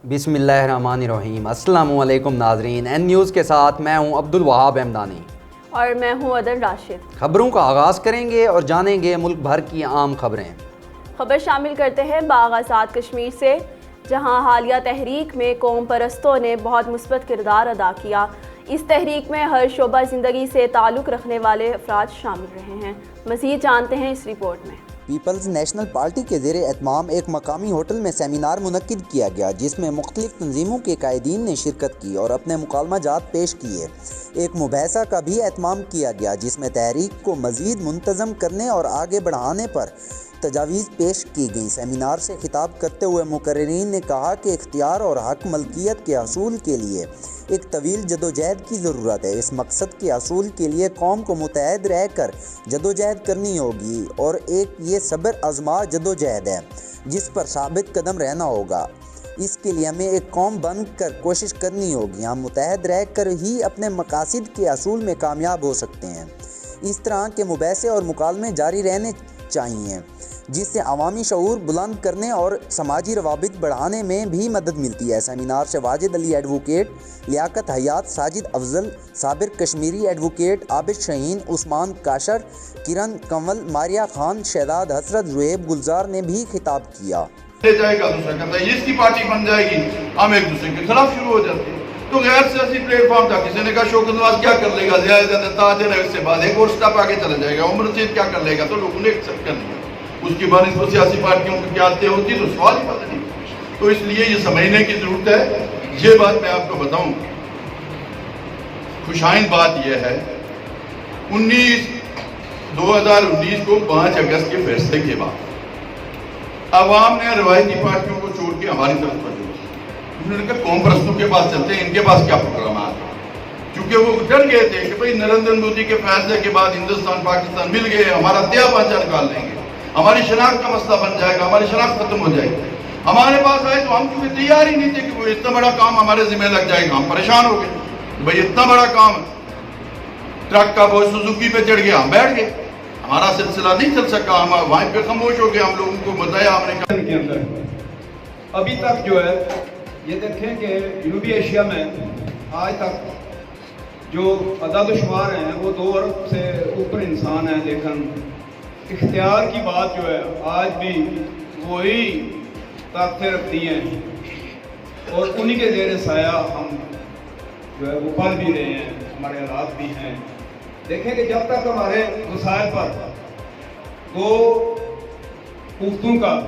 بسم اللہ الرحمن الرحیم۔ السلام علیکم ناظرین، این نیوز کے ساتھ میں ہوں عبدالوہاب احمدانی اور میں ہوں عدن راشد۔ خبروں کا آغاز کریں گے اور جانیں گے ملک بھر کی عام خبریں۔ خبر شامل کرتے ہیں باغ آزاد کشمیر سے، جہاں حالیہ تحریک میں قوم پرستوں نے بہت مثبت کردار ادا کیا۔ اس تحریک میں ہر شعبہ زندگی سے تعلق رکھنے والے افراد شامل رہے ہیں۔ مزید جانتے ہیں اس رپورٹ میں۔ پیپلز نیشنل پارٹی کے زیر اہتمام ایک مقامی ہوٹل میں سیمینار منعقد کیا گیا، جس میں مختلف تنظیموں کے قائدین نے شرکت کی اور اپنے مکالمہ جات پیش کیے۔ ایک مباحثہ کا بھی اہتمام کیا گیا، جس میں تحریک کو مزید منظم کرنے اور آگے بڑھانے پر تجاویز پیش کی گئیں۔ سیمینار سے خطاب کرتے ہوئے مقررین نے کہا کہ اختیار اور حق ملکیت کے حصول کے لیے ایک طویل جدوجہد کی ضرورت ہے۔ اس مقصد کے حصول کے لیے قوم کو متحد رہ کر جدوجہد کرنی ہوگی اور ایک یہ صبر آزما جدوجہد ہے جس پر ثابت قدم رہنا ہوگا۔ اس کے لیے ہمیں ایک قوم بن کر کوشش کرنی ہوگی۔ ہم متحد رہ کر ہی اپنے مقاصد کے حصول میں کامیاب ہو سکتے ہیں۔ اس طرح کے مباحثے اور مکالمے جاری رہنے چاہیے، جس سے عوامی شعور بلند کرنے اور سماجی روابط بڑھانے میں بھی مدد ملتی ہے۔ سیمینار سے واجد علی ایڈوکیٹ، لیاقت حیات، ساجد افضل، صابر کشمیری ایڈوکیٹ، عابد شاہین، عثمان کاشر، کرن کنول، ماریہ خان، شہزاد حسرت، زہیب گلزار نے بھی خطاب کیا۔ لے جائے گا دوسرا کرتا ہے، اس کی پارٹی بن جائے گی، ہم ایک دوسرے کے خلاف شروع ہو جاتے ہیں۔ تو غیر سیاسی پلیٹ فارم تھا، کسی نے کہا شوکت نواز کیا کر لے گا، زیادہ تاج ہے، اس سے بعد ایک اور سٹاپ آگے چلا جائے گا، عمر رسید کیا کر لے گا، تو لوگوں نے ایکسپٹ کر لیا۔ اس کی بات اس کو سیاسی پارٹیوں کی کیا عادتیں ہوتی تو سوال ہی پتہ نہیں۔ تو اس لیے یہ سمجھنے کی ضرورت ہے۔ یہ بات میں آپ کو بتاؤں، خوشائن بات یہ ہے، 2019 کو 5 اگست کے فیصلے کے بعد عوام نے روایتی پارٹیوں کو چھوڑ کے ہماری طرف توجہ کی۔ انہوں نے کہا قوم پرستوں کے پاس چلتے ہیں، ان کے پاس کیا پروگرامات ہیں، کیونکہ وہ ڈر گئے تھے کہ بھئی نریندر مودی کے فیصلے کے بعد ہندوستان پاکستان مل گئے، ہمارا تیا پانچا نکال لیں گے، ہماری شناخت کا مسئلہ بن جائے گا، ہماری شناخت ختم ہو جائے گی۔ ہمارے پاس آئے تو ہم کیونکہ تیار ہی نہیں تھے کہ وہ اتنا بڑا کام ہمارے ذمہ لگ جائے گا، ہم پریشان ہو گئے بھئی اتنا بڑا کام، ٹرک کا بوجھ سوزوکی پہ چڑھ گیا، ہم بیٹھ گئے، ہمارا سلسلہ نہیں چل سکا، ہم وہاں پہ خاموش ہو گئے۔ ہم لوگوں کو بتایا، ہم نے کہا کے اندر ابھی تک جو ہے یہ دیکھیں کہ جنوبی ایشیا میں آج تک جو عدد و شمار ہیں وہ 2 ارب سے اوپر انسان ہیں، لیکن اختیار کی بات جو ہے آج بھی وہی طاقتیں رکھتی ہیں اور انہی کے زیر سایہ ہم جو ہے وہ پل بھی رہے ہیں، ہمارے حالات بھی ہیں۔ دیکھیں کہ جب تک ہمارے وسائل پر 2 قوتوں کا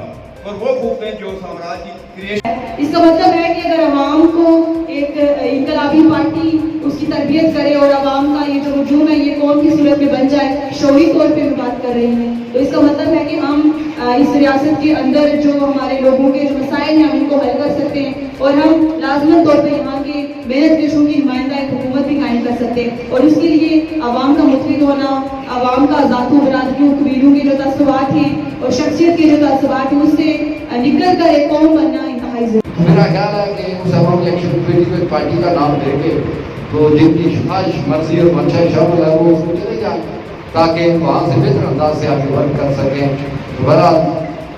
اور وہ قوتیں جو سامراج کی کریشن، اس کا مطلب ہے کہ اگر عوام کو ایک انقلابی پارٹی اس کی تربیت کرے اور عوام کا یہ جو ہجوم ہے یہ قوم کی صورت میں بن جائے، شعوری طور پہ بھی بات کر رہے ہیں، تو اس کا مطلب ہے کہ ہم اس ریاست کے اندر جو ہمارے لوگوں کے جو مسائل ہیں ان کو حل کر سکتے ہیں اور ہم لازمن طور پہ یہاں کے محنت کشوں کی نمائندہ ایک حکومت بھی قائم کر سکتے ہیں، اور اس کے لیے عوام کا متحد ہونا، عوام کا ذاتوں برادریوں قبیلوں کے جو تعصبات ہیں اور شخصیت کے جو تعصبات ہیں اس سے نکل کر ایک قوم بننا انتہائی ضروری ہے۔ میرا خیال ہے کہ اس عوامی ایکشن کمیٹی کو ایک پارٹی کا نام دے کے تو جن کی خواہش مرضی اور منشا شامل ہے وہ اس میں چلے جائیں تاکہ وہاں سے بہتر انداز سے آگے ورک کر سکیں۔ بہرحال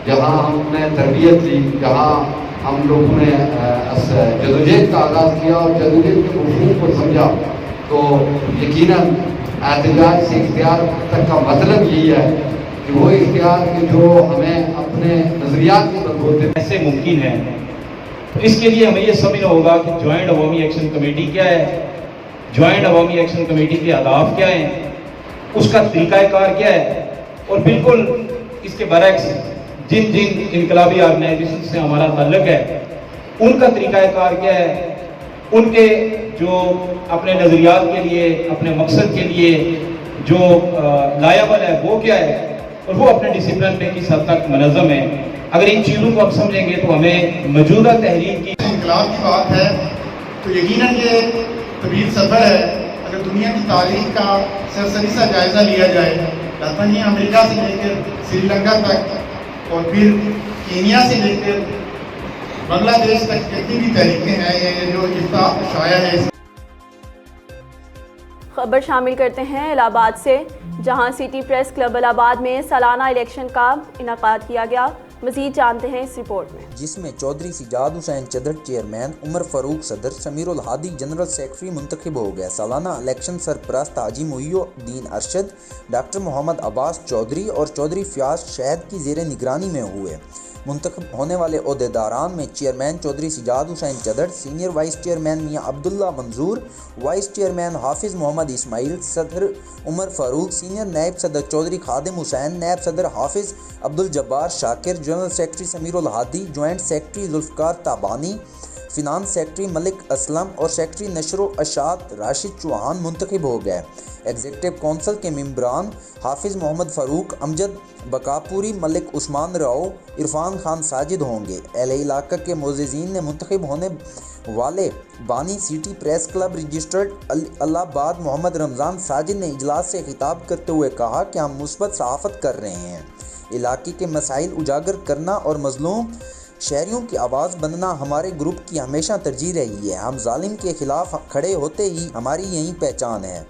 جہاں ہم نے تربیت لی، جہاں ہم لوگوں نے جدوجہد کا آغاز کیا اور جدوجہد کے مفہوم کو سمجھا، تو یقیناً احتجاج سے اختیار تک کا مطلب یہی ہے کہ وہ اختیار کے جو ہمیں اپنے نظریات کے بلبوتے ایسے ممکن ہے۔ تو اس کے لیے ہمیں یہ سمجھنا ہوگا کہ جوائنٹ عوامی ایکشن کمیٹی کیا ہے، جوائنٹ عوامی ایکشن کمیٹی کے اہداف کیا ہیں، اس کا طریقہ کار کیا ہے، اور بالکل اس کے برعکس جن انقلابی آرگنائزیشن سے ہمارا تعلق ہے ان کا طریقہ کار کیا ہے، ان کے جو اپنے نظریات کے لیے، اپنے مقصد کے لیے جو لائبل ہے وہ کیا ہے، اور وہ اپنے ڈسپلن میں کس حد تک منظم ہے۔ اگر ان چیزوں کو ہم سمجھیں گے تو ہمیں موجودہ تحریک کی انقلاب کی بات ہے تو یقیناً یہ طویل سفر ہے۔ اگر دنیا کی تاریخ کا سرسری سا جائزہ لیا جائے، لاطینی امریکہ سے لے کر سری لنکا تک اور پھر کینیا سے لے کر بنگلہ دیش تک جتنی بھی تحریکیں ہیں، یہ جو شائع ہے۔ خبر شامل کرتے ہیں الہ آباد سے، جہاں سٹی پریس کلب الہ آباد میں سالانہ الیکشن کا انعقاد کیا گیا۔ मज़ीद जानते हैं इस रिपोर्ट में, जिसमें चौधरी सिजाद हुसैन चदर चेयरमैन, उमर फारूक सदर, समीरुल हादी जनरल सेक्रेटरी मुंतखब हो गए। सालाना इलेक्शन सरपरस्त हाजी मुहिउद्दीन अरशद, डॉक्टर मोहम्मद अब्बास चौधरी और चौधरी फयाज शहद की ज़ेर निगरानी में हुए। मुंतखब होने वाले ओहदेदारान में चेयरमैन चौधरी सिजाद हुसैन चदर, सीनियर वाइस चेयरमैन मियाँ अब्दुल्ला मंजूर, वाइस चेयरमैन हाफिज़ मोहम्मद इस्माइल, सदर उमर फारूक, सीनियर नायब सदर चौधरी खादिम हुसैन, नायब सदर Hafiz Abdul Jabbar Shakir, general secretary Samirul Hadi, joint secretary Zulfiqar Tabani, finance secretary Malik Aslam और सेक्रेटरी नशरो अशात राशिद चौहान मुंतखब हो गए। एग्जीक्यूटिव कौंसिल के मेंबरान हाफिज़ मोहम्मद फ़ारूक, अमजद बकापुरी, मलिक उस्मान राव, इरफान खान साजिद होंगे। अहले इलाका के मोअज़्ज़िज़ीन ने मुंतखब होने वाले बानी city press club registered Allahabad Mohammad Ramzan Sajid ने इजलास से खिताब करते हुए कहा कि हम मुस्बत सहाफ़त कर रहे हैं। इलाके के मसाइल उजागर करना और मज़लूम शहरियों की आवाज़ बनना हमारे ग्रुप की हमेशा तरजीह रही है। हम जालिम के खिलाफ खड़े होते ही हमारी यही पहचान है।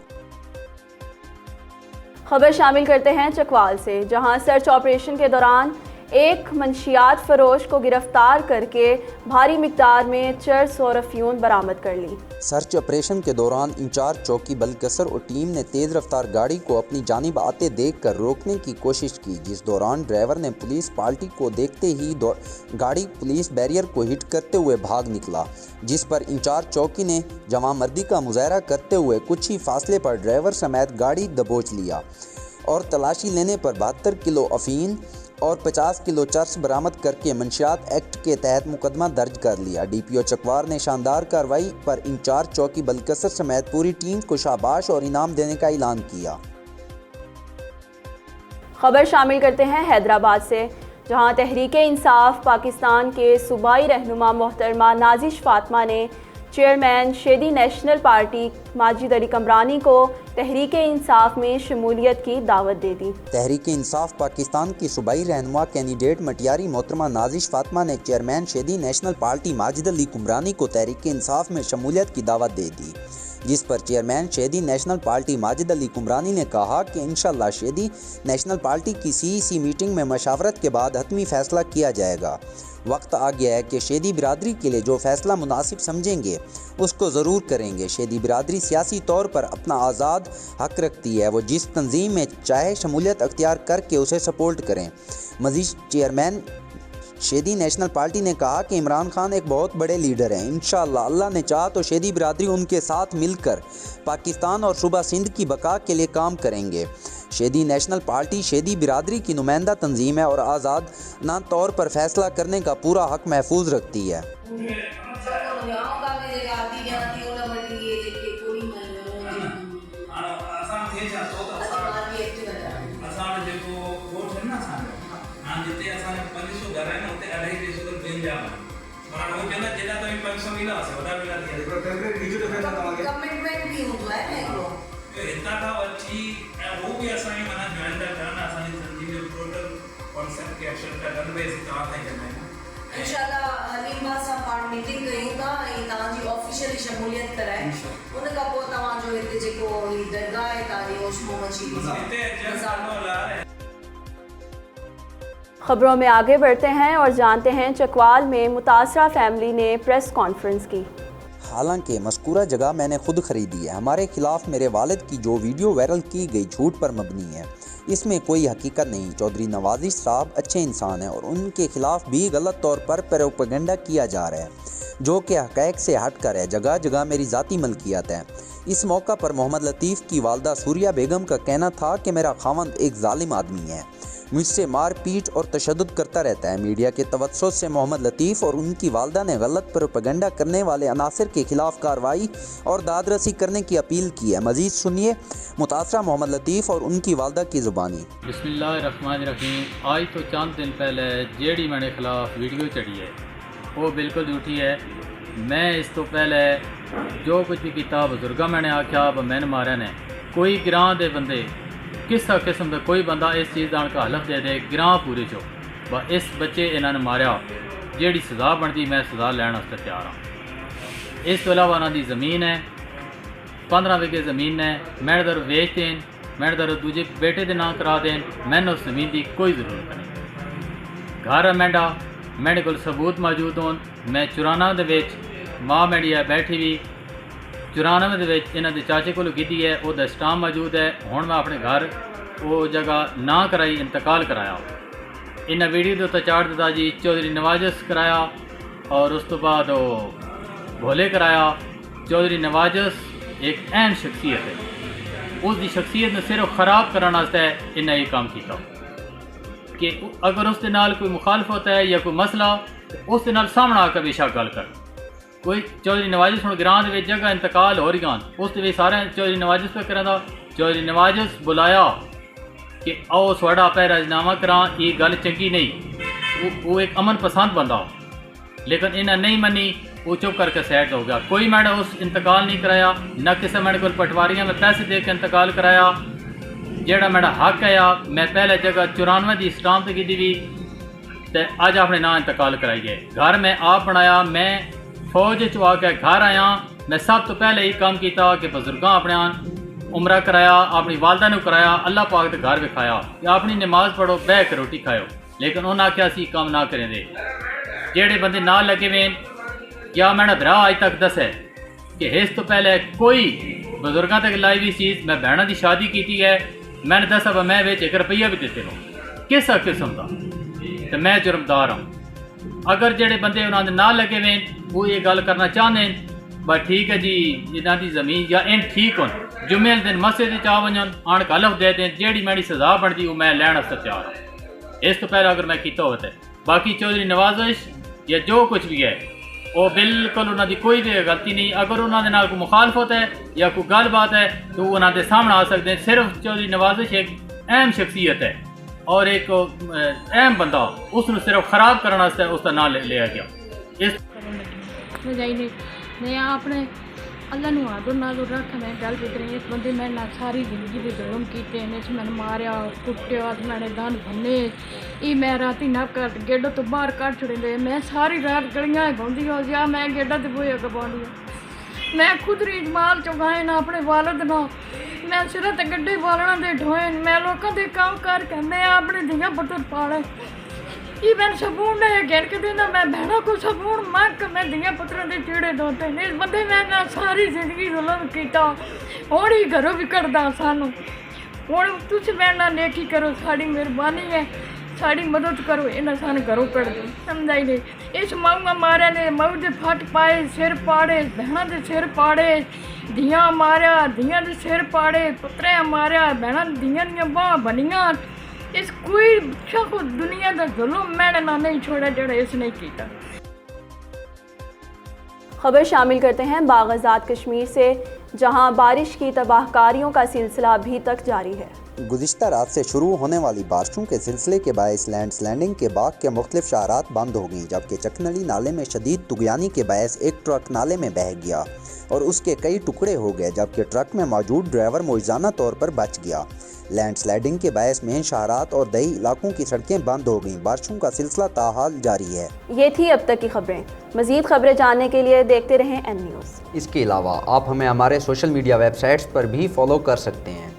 खबर शामिल करते हैं चकवाल से, जहां सर्च ऑपरेशन के दौरान एक मंशियात फरोश को गिरफ्तार करके भारी मिकदार में चर्स और अफयून बरामद कर ली। सर्च ऑपरेशन के दौरान इंचार्ज चौकी बलकसर और टीम ने तेज़ रफ्तार गाड़ी को अपनी जानिब आते देखकर रोकने की कोशिश की, जिस दौरान ड्राइवर ने पुलिस पार्टी को देखते ही गाड़ी पुलिस बैरियर को हिट करते हुए भाग निकला, जिस पर इंचार्ज चौकी ने जवामर्दी का मुजाहरा करते हुए कुछ ही फासले पर ड्राइवर समेत गाड़ी दबोच लिया और तलाशी लेने पर 72 किलो अफीम और 50 किलो चर्स बरामद करके मंशियात एक्ट के तहत मुकदमा दर्ज कर लिया। डीपीओ चकवार ने शानदार कार्रवाई पर इंचार्ज चौकी बलकसर समेत पूरी टीम को शाबाश और इनाम देने का ऐलान किया। खबर शामिल करते हैं हैदराबाद से, जहां तहरीक इंसाफ पाकिस्तान के सूबाई रहनुमा मोहतरमा नाजिश फातिमा ने chairman Sheedi national party Majid Ali Kamrani को तहरीक इंसाफ में शमूलियत की दावत दे दी। तहरीक इंसाफ पाकिस्तान की सूबाई रहनुमा कैंडिडेट मटियारी मोहतरमा नाजिश फातिमा ने chairman Sheedi national party Majid Ali Kamrani को तहरीक इंसाफ में शमूलियत की दावत दे दी, जिस पर chairman Sheedi national party Majid Ali Kamrani ने कहा कि इंशाअल्लाह शेदी नेशनल पार्टी की सीईसी मीटिंग में मशावरत के बाद हतमी फैसला किया जाएगा। वक्त आ गया है कि शेदी बिरादरी के लिए जो फैसला मुनासिब समझेंगे उसको ज़रूर करेंगे। शेदी बिरादरी सियासी तौर पर अपना आज़ाद हक रखती है, वो जिस तंजीम में चाहे शमूलियत अख्तियार करके उसे सपोर्ट करें। मज़ीद चेयरमैन शेदी नेशनल पार्टी ने कहा कि इमरान खान एक बहुत बड़े लीडर हैं। इंशाअल्लाह अल्लाह ने चाहा तो शेदी बिरादरी उनके साथ मिलकर पाकिस्तान और सूबा सिंध की बका के लिए काम करेंगे। शेदी नेशनल पार्टी शेदी बिरादरी की नुमाइंदा तंजीम है और आज़ाद ना तौर पर फैसला करने का पूरा हक महफूज रखती है। इंशाल्लाह हलीम भाई सां पाण मीटिंग कयूं था ऐं तव्हांजी ऑफिशियली शमूलियत कराए उन खां पोइ तव्हांजो हिते जेको ही दरगाह आहे तव्हांजी होश मोहम्मद शीरी। खबरों में आगे बढ़ते हैं और जानते हैं चकवाल में मुतासरा फैमिली ने प्रेस कॉन्फ्रेंस की। हालांकि मज़कूरा जगह मैंने खुद ख़रीदी है। हमारे खिलाफ मेरे वालिद की जो वीडियो वायरल की गई झूठ पर मबनी है, इसमें कोई हकीकत नहीं। चौधरी नवाज़िश साहब अच्छे इंसान हैं और उनके खिलाफ भी गलत तौर पर प्रोपेगेंडा किया जा रहा है जो कि हक़ाइक़ से हट कर है। जगह जगह मेरी ज़ाती मलकियत है। इस मौका पर मोहम्मद लतीफ़ की वालदा सूर्या बेगम का कहना था कि मेरा खावंद एक जालिम आदमी है, मुझसे मार पीट और तशद्दुद करता रहता है। मीडिया के तवज्जुह से मोहम्मद लतीफ़ और उनकी वालदा ने गलत प्रोपेगेंडा करने वाले अनासर के खिलाफ कार्रवाई और दादरसी करने की अपील की है। मज़ीद सुनिए मुतासरा मोहम्मद लतीफ़ और उनकी वालदा की ज़ुबानी। बिस्मिल्लाहिर्रहमानिर्रहीम। आज तो चंद दिन पहले जेडी मेरे खिलाफ वीडियो चढ़ी है वो बिल्कुल झूठी है। मैं इस तो पहले जो कुछ भी किया बजुर्गा मैंने आख्या मैंने मारा ने कोई ग्रां दे बंदे किस किस्म का कोई बंदा इस चीज़ का अणका हलफ दे दे ग्रां पूरे चो इस बच्चे इन्होंने मारिया जेड़ी सज़ा बनती मैं सज़ा लैन वास्ते तैयार हाँ। इस तो इलावा उन्होंने ज़मीन है 15 विगे ज़मीन है, मैं दर वेच दें, मैं दर दूजे बेटे के नाम करा दें, मैंने उस ज़मीन की कोई ज़रूरत नहीं। घर मेंढा मेरे को सबूत मौजूद होन। मैं 94 दे विच माँ मेरी है बैठी भी 94 दे विच इन्हां दे चाचे कोलों कीती है, ओहदा स्टाम्प मौजूद है। हुण मैं अपने घर वो जगह ना कराई, इंतकाल कराया। इन्हां वीडियो दे उत्ते चाढ़ दित्ता जी चौधरी नवाजस कराया और उस तो बाद वो भोले कराया। चौधरी नवाजस एक अहम शख्सियत है, उसकी शख्सियत ने सिर्फ ख़राब करने वास्ते इन्हें ये काम किया कि अगर उसके नाल कोई मुखालफत है या कोई मसला उसके नाल सामने आकर बेशक गल कर। कोई चौधरी नवाजिस हुण ग्रां दे जगह इंतकाल हो रही उस सारे चौधरी नवाजिस पे करा दा। चौधरी नवाजिस बुलाया कि आओ थोड़ा पै राजनामा करा, ये गल चंगी नहीं। वो एक अमन पसंद बंदा, लेकिन इन्हें नहीं मनी, वो चुप करके सैट हो गया। कोई मैंने उस इंतकाल नहीं कराया, न किसी मैंने को पटवारियां में पैसे दे के इंतकाल कराया। जेड़ा मेरा हक है मैं पहले जगह 94 की स्टाम्प की दी तो अज अपने ना इंतकाल कराइए। घर में आप बनाया, मैं फौज च आके घर आया। मैं सब तो पहले ही काम किया कि बजुर्गों अपने उमरा कराया, अपनी वालदा ने कराया, अल्लाह पाक के घर विखाया कि अपनी नमाज पढ़ो, बह के रोटी खाओ। लेकिन उन्हें आख्या असी काम ना करें दे। जेड़े बंदे ना लगे वे क्या मैंने भरा अज तक दस है कि इस तो पहले कोई बजुर्गों तक लाई हुई चीज़ मैं बहना की शादी की है, मैंने दसा मैं विच 1 रुपया भी देते हो किस किस्म का, तो मैं जुर्मदार हूँ। अगर जेड़े बंदे उन्होंने ना लगे वे वो ये गल करना चाहते हैं बस ठीक है जी, इन्हों की ज़मीन या इन ठीक हो जुम्मे दिन मस्जिद चा वजन आन कलफ दे दें, जेड़ी मेरी सजा बनती वो मैं लैन वास्ते तैयार हूँ। इस तो पहले अगर मैं किया हो तो बाकी चौधरी नवाजिश या जो कुछ भी है वो बिल्कुल उन्होंने कोई भी गलती नहीं। अगर उन्होंने ना कोई मुखालफत है या कोई गल बात है तो उन्होंने सामने आ सकते हैं। सिर्फ चौधरी नवाजिश एक अहम शख्सियत है और एक अहम बंदा, उसने सिर्फ ख़राब करने वास्ते उसका नाम लिया गया। इस मैं अपने अल्लाह नूं आदो नाल रख मैं गल कर रही। इस बंदे मैं ना सारी जिंदगी के जुल्म किए, मैंने मारिया कुटिया, मैंने दंद भन्ने, ये मैं राती ना कर गेडो तो बाहर कट छड़े। मैं सारी रात गलियां गाँदी हो जा, मैं गेडा तो बोया गवानी। मैं खुद रीज माल चुकाए ना अपने वालद ना, मैं सिर ते गड्ढे बालना दे ढोए, मैं लोगों के काम करके मैं अपने धिया पुत्र पाले। ये मैंने सबून ने गिन के देना, मैं बहनों को सबून मांग के मैं धिया पुत्रों के चीड़े धोते। इस बंदे मैं ना सारी जिंदगी जुल्म किया, और ही घरों भी कटदा सानू। हुण तुसीं मेरे नाल नेकी करो, साड़ी मेहरबानी है, साड़ी मदद करो, इन्हें सानू घरों कट दो। समझाई नहीं इस माऊआ मारिया ने मऊ के फट पाए, सिर पाड़े, बहनों के सिर पाड़े, धियां मारिया, धियां के सिर पाड़े, पुत्रिया मारिया, बहनों धियां दियां बांह बनियां। इस कोई शख्स दुनिया का जुल्म मैंने ना नहीं छोड़ा जो इसने किया। खबर शामिल करते हैं बाग आज़ाद कश्मीर से, जहां बारिश की तबाहकारियों का सिलसिला अभी तक जारी है। गुज़िश्ता रात से शुरू होने वाली बारिशों के सिलसिले के बायस लैंडस्लाइडिंग के बाग के मुख्तलिफ शाहरात बंद हो गईं, जबकि चकनली नाले में शदीद तुगयानी के बायस एक ट्रक नाले में बह गया और उसके कई टुकड़े हो गए, जबकि ट्रक में मौजूद ड्राइवर मुआवजाना तौर पर बच गया। लैंडस्लाइडिंग के बायस मेन शहरात और दही इलाकों की सड़कें बंद हो गईं। बारिशों का सिलसिला ताहाल जारी है। ये थी अब तक की खबरें। मज़ीद खबरें जानने के लिए देखते रहें एन न्यूज़। इसके अलावा आप हमें हमारे सोशल मीडिया वेबसाइट्स पर भी फॉलो कर सकते हैं।